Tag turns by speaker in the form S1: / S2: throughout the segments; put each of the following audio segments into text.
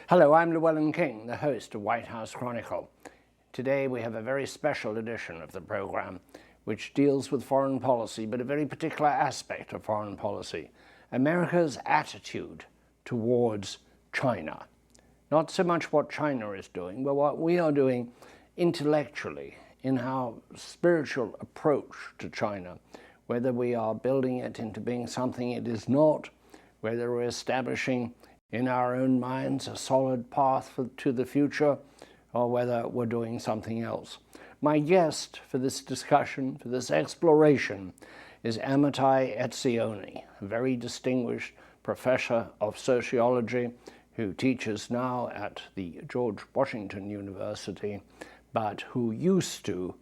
S1: Hello, I'm Llewellyn King, the host of White House Chronicle. Today we have a very special edition of the program which deals with foreign policy, but a very particular aspect of foreign policy, America's attitude towards China. Not so much what China is doing, but what we are doing intellectually in our spiritual approach to China, whether we are building it into being something it is not, whether we're establishing in our own minds a solid path to the future, or whether we're doing something else. My guest for this discussion, for this exploration, is Amitai Etzioni, a very distinguished professor of sociology who teaches now at the George Washington University, but who used to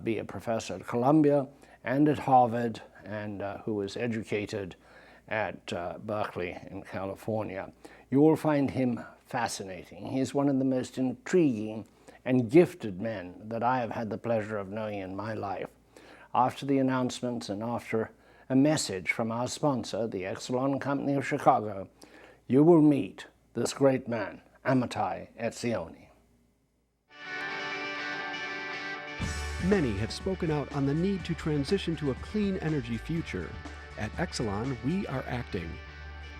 S1: be a professor at Columbia and at Harvard, and who was educated at Berkeley in California. You will find him fascinating. He's one of the most intriguing and gifted men that I have had the pleasure of knowing in my life. After the announcements and after a message from our sponsor, the Exelon Company of Chicago, you will meet this great man, Amitai Etzioni.
S2: Many have spoken out on the need to transition to a clean energy future. At Exelon, we are acting.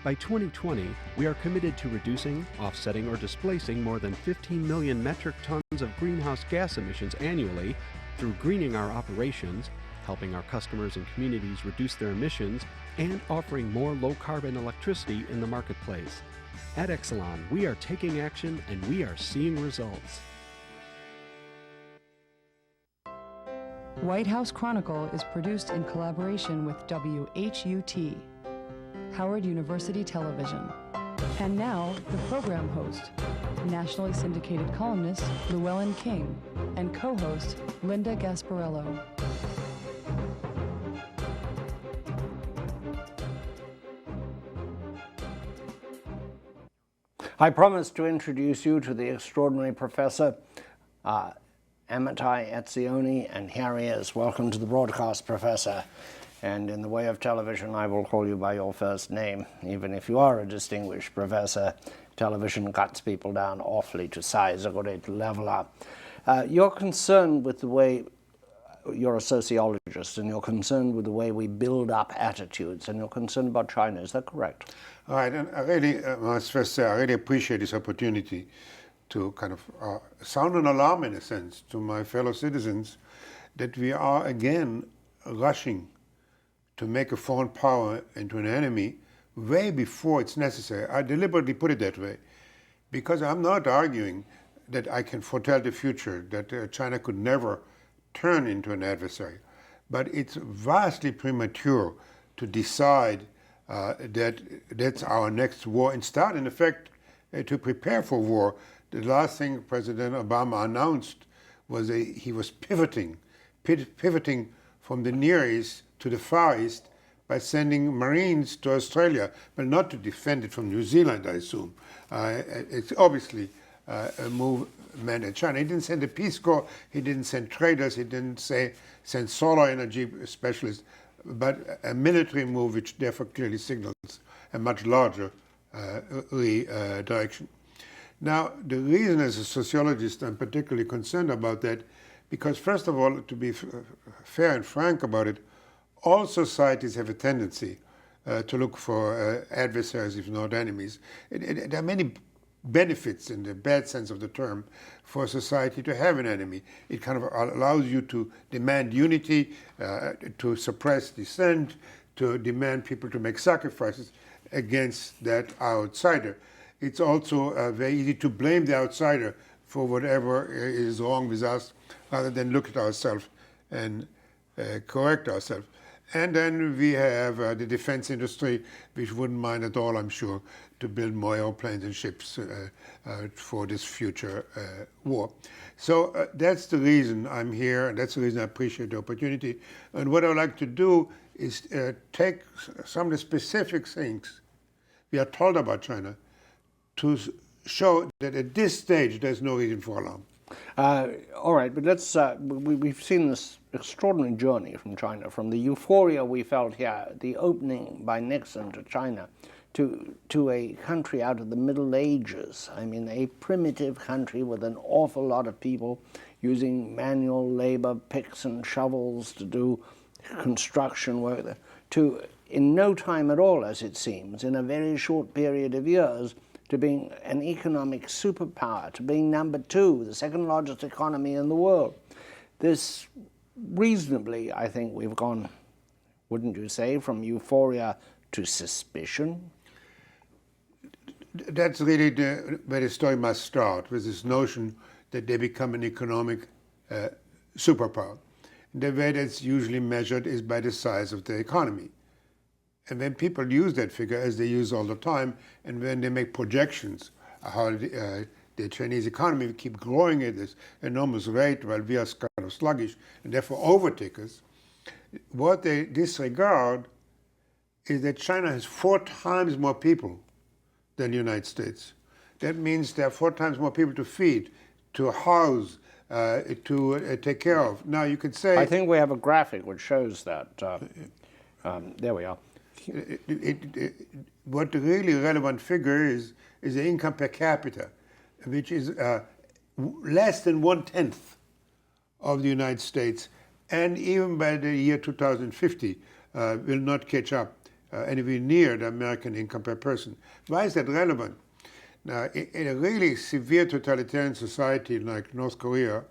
S2: By 2020, we are committed to reducing, offsetting, or displacing more than 15 million metric tons of greenhouse gas emissions annually through greening our operations, helping our customers and communities reduce their emissions, and offering more low-carbon electricity in the marketplace. At Exelon, we are taking action and we are seeing results.
S3: White House Chronicle is produced in collaboration with WHUT, Howard University Television. And now, the program host, nationally syndicated columnist Llewellyn King, and co-host Linda Gasparello.
S1: I promised to introduce you to the extraordinary professor, Amitai Etzioni, and here he is. Welcome to the broadcast, Professor. And in the way of television, I will call you by your first name. Even if you are a distinguished professor, television cuts people down awfully to size, or to level up. You're concerned with the way, you're a sociologist, and you're concerned with the way we build up attitudes, and you're concerned about China. Is that correct?
S4: All right, and I really must first say, I really appreciate this opportunity to kind of sound an alarm, in a sense, to my fellow citizens that we are again rushing to make a foreign power into an enemy way before it's necessary. I deliberately put it that way because I'm not arguing that I can foretell the future, that China could never turn into an adversary. But it's vastly premature to decide that that's our next war and start, in effect, to prepare for war. The last thing President Obama announced was he was pivoting from the Near East to the Far East by sending Marines to Australia, but not to defend it from New Zealand, I assume. It's obviously a movement in China. He didn't send a Peace Corps, he didn't send traders, he didn't send solar energy specialists, but a military move which therefore clearly signals a much larger direction. Now, the reason as a sociologist I'm particularly concerned about that, because first of all, to be fair and frank about it, all societies have a tendency to look for adversaries, if not enemies. There are many benefits, in the bad sense of the term, for society to have an enemy. It kind of allows you to demand unity, to suppress dissent, to demand people to make sacrifices against that outsider. It's also very easy to blame the outsider for whatever is wrong with us, rather than look at ourselves and correct ourselves. And then we have the defense industry, which wouldn't mind at all, I'm sure, to build more airplanes and ships for this future war. So that's the reason I'm here, and that's the reason I appreciate the opportunity. And what I'd like to do is take some of the specific things we are told about China to show that at this stage there's no reason for alarm.
S1: All right, but let's, we've seen this extraordinary journey from China, from the euphoria we felt here, the opening by Nixon to China, to a country out of the Middle Ages. I mean, a primitive country with an awful lot of people using manual labor, picks and shovels to do construction work, to, in no time at all, as it seems, in a very short period of years, to being an economic superpower, to being number 2, the second largest economy in the world. This reasonably, I think we've gone, wouldn't you say, from euphoria to suspicion?
S4: That's really where the story must start, with this notion that they become an economic superpower. The way that's usually measured is by the size of the economy. And when people use that figure, as they use all the time, and when they make projections how the Chinese economy will keep growing at this enormous rate while we are kind of sluggish and therefore overtake us, what they disregard is that China has 4 times more people than the United States. That means there are 4 times more people to feed, to house, to take care of. Now you could say...
S1: I think we have a graphic which shows that. There we are.
S4: What the really relevant figure is the income per capita, which is less than 1/10 of the United States, and even by the year 2050 will not catch up anywhere near the American income per person. Why is that relevant? Now, in a really severe totalitarian society like North Korea,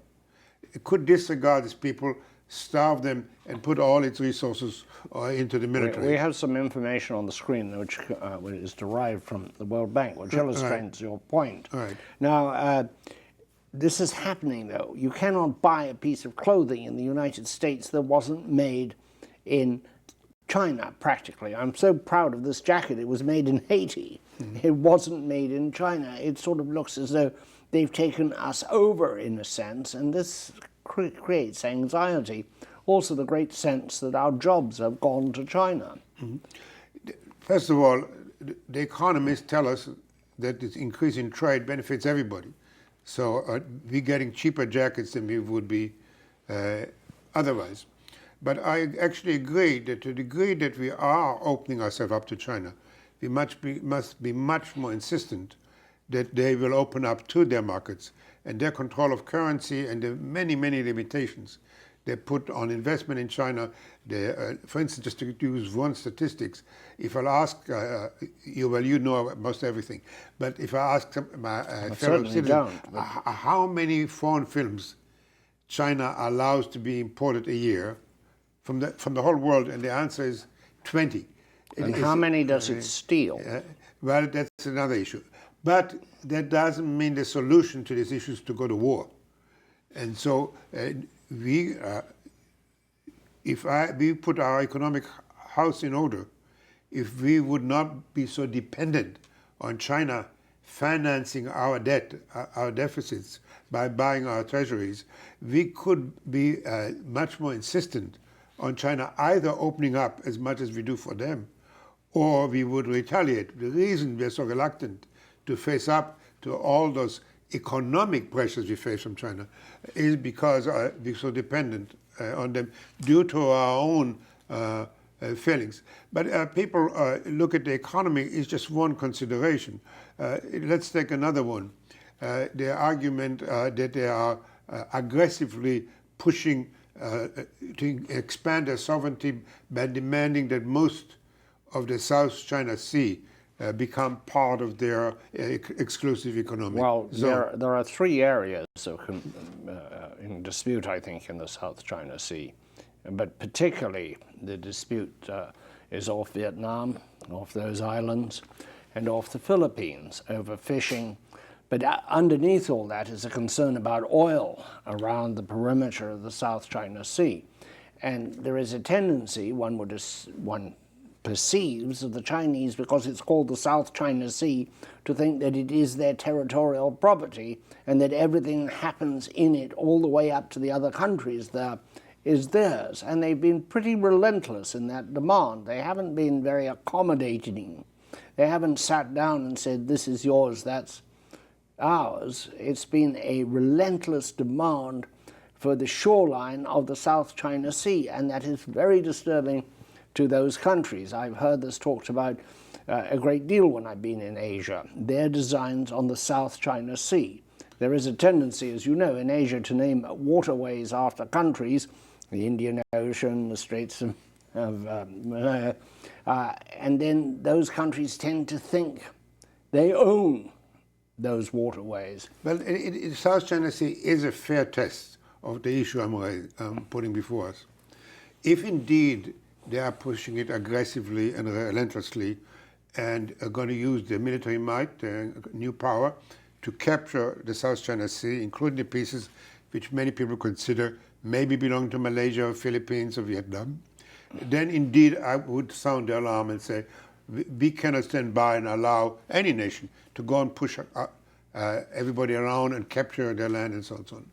S4: it could disregard these people, starve them, and put all its resources into the military.
S1: We have some information on the screen which is derived from the World Bank, which illustrates your point.
S4: Right.
S1: Now, this is happening, though. You cannot buy a piece of clothing in the United States that wasn't made in China, practically. I'm so proud of this jacket. It was made in Haiti. Mm-hmm. It wasn't made in China. It sort of looks as though they've taken us over, in a sense, and this creates anxiety. Also the great sense that our jobs have gone to China.
S4: Mm-hmm. First of all, the economists tell us that this increase in trade benefits everybody. So we're getting cheaper jackets than we would be otherwise. But I actually agree that to the degree that we are opening ourselves up to China, we must be much more insistent that they will open up to their markets and their control of currency and the many, many limitations they put on investment in China. For instance, just to use one statistics, if I'll ask you, well, you know most everything, but if I ask my fellow citizens, how many foreign films China allows to be imported a year from the whole world, and the answer is 20.
S1: And how many does it steal?
S4: Well, that's another issue. But that doesn't mean the solution to these issues to go to war. And so we put our economic house in order, if we would not be so dependent on China financing our debt, our deficits, by buying our treasuries, we could be much more insistent on China either opening up as much as we do for them, or we would retaliate. The reason we're so reluctant to face up to all those economic pressures we face from China is because we're so dependent on them due to our own failings. But people look at the economy as just one consideration. Let's take another one. The argument that they are aggressively pushing to expand their sovereignty by demanding that most of the South China Sea become part of their exclusive economic zone.
S1: There are 3 areas in dispute, I think, in the South China Sea. But particularly the dispute is off Vietnam, off those islands, and off the Philippines over fishing. But underneath all that is a concern about oil around the perimeter of the South China Sea. And there is a tendency, one perceives, of the Chinese, because it's called the South China Sea, to think that it is their territorial property and that everything that happens in it all the way up to the other countries there is theirs. And they've been pretty relentless in that demand. They haven't been very accommodating. They haven't sat down and said, this is yours, that's ours. It's been a relentless demand for the shoreline of the South China Sea, and that is very disturbing to those countries. I've heard this talked about a great deal when I've been in Asia. Their designs on the South China Sea. There is a tendency, as you know, in Asia to name waterways after countries, the Indian Ocean, the Straits of Malaya, and then those countries tend to think they own those waterways.
S4: Well, South China Sea is a fair test of the issue I'm putting before us. If indeed they are pushing it aggressively and relentlessly and are going to use their military might, their new power, to capture the South China Sea, including the pieces which many people consider maybe belong to Malaysia or Philippines or Vietnam, then indeed I would sound the alarm and say, we cannot stand by and allow any nation to go and push everybody around and capture their land and so on and so on.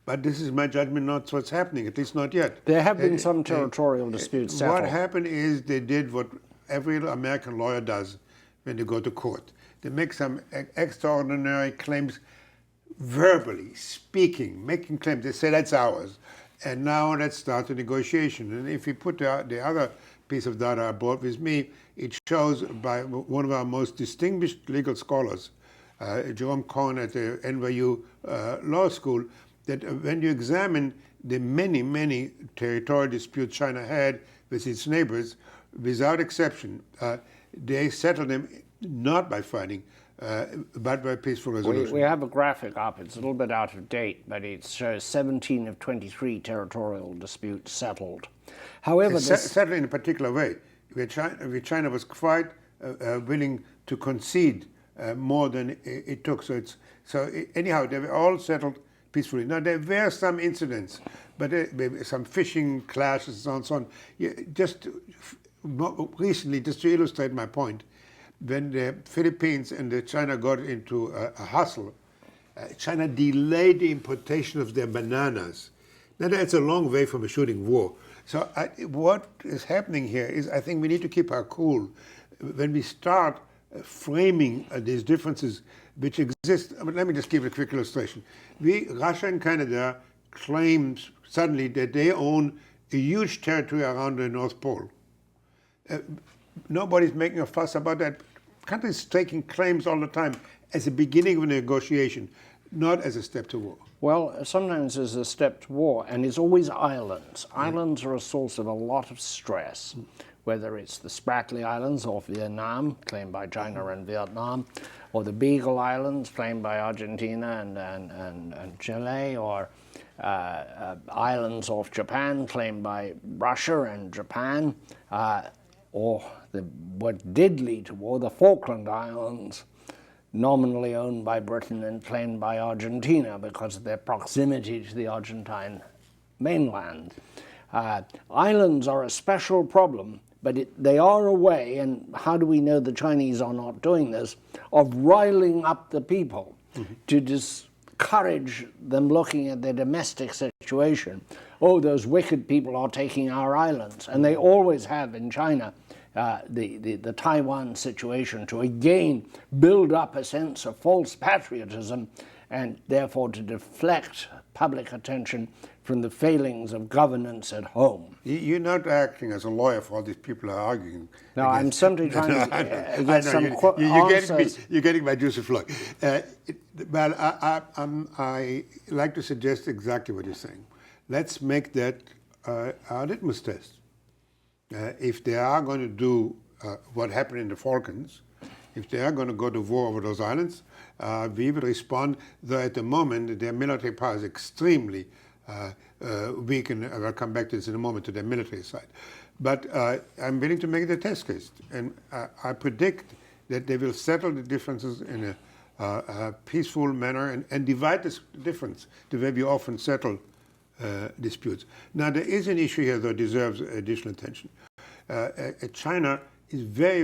S4: But this is my judgment, not what's happening, at least not yet.
S1: There have been some territorial disputes settled.
S4: What happened is they did what every American lawyer does when they go to court. They make some extraordinary claims verbally, speaking, making claims. They say that's ours. And now let's start the negotiation. And if you put the other piece of data I brought with me, it shows by one of our most distinguished legal scholars, Jerome Cohen at the NYU Law School, that when you examine the many, many territorial disputes China had with its neighbors, without exception, they settled them not by fighting, but by peaceful resolution.
S1: We have a graphic up. It's a little bit out of date, but it shows 17 of 23 territorial disputes settled. However,
S4: settled in a particular way, where China was quite willing to concede more than it took. Anyhow, they were all settled peacefully. Now, there were some incidents, but some fishing clashes and so on. Just recently, just to illustrate my point, when the Philippines and China got into a hustle, China delayed the importation of their bananas. Now, that's a long way from a shooting war. So what is happening here is I think we need to keep our cool when we start framing these differences which exist. Let me just give a quick illustration. Russia and Canada claim suddenly that they own a huge territory around the North Pole. Nobody's making a fuss about that. Countries taking claims all the time as a beginning of a negotiation, not as a step to war.
S1: Well, sometimes as a step to war, and it's always islands. Islands are a source of a lot of stress, whether it's the Spratly Islands off Vietnam, claimed by China and Vietnam, or the Beagle Islands, claimed by Argentina and Chile, or islands off Japan, claimed by Russia and Japan, or what did lead to war, the Falkland Islands, nominally owned by Britain and claimed by Argentina because of their proximity to the Argentine mainland. Islands are a special problem, but they are a way, and how do we know the Chinese are not doing this, of riling up the people to discourage them looking at their domestic situation. Oh, those wicked people are taking our islands, and they always have in China. The Taiwan situation, to again build up a sense of false patriotism and therefore to deflect public attention from the failings of governance at home.
S4: You're not acting as a lawyer for all these people who are arguing.
S1: No, I'm simply trying to get some answers.
S4: You're getting my juicy flow. Well, I like to suggest exactly what you're saying. Let's make that our litmus test. If they are going to do what happened in the Falklands, if they are going to go to war over those islands, we will respond, though at the moment their military power is extremely weak, and I'll come back to this in a moment, to their military side. But I'm willing to make the test case, and I predict that they will settle the differences in a peaceful manner and divide this difference the way we often settle disputes. Now, there is an issue here that deserves additional attention. China is very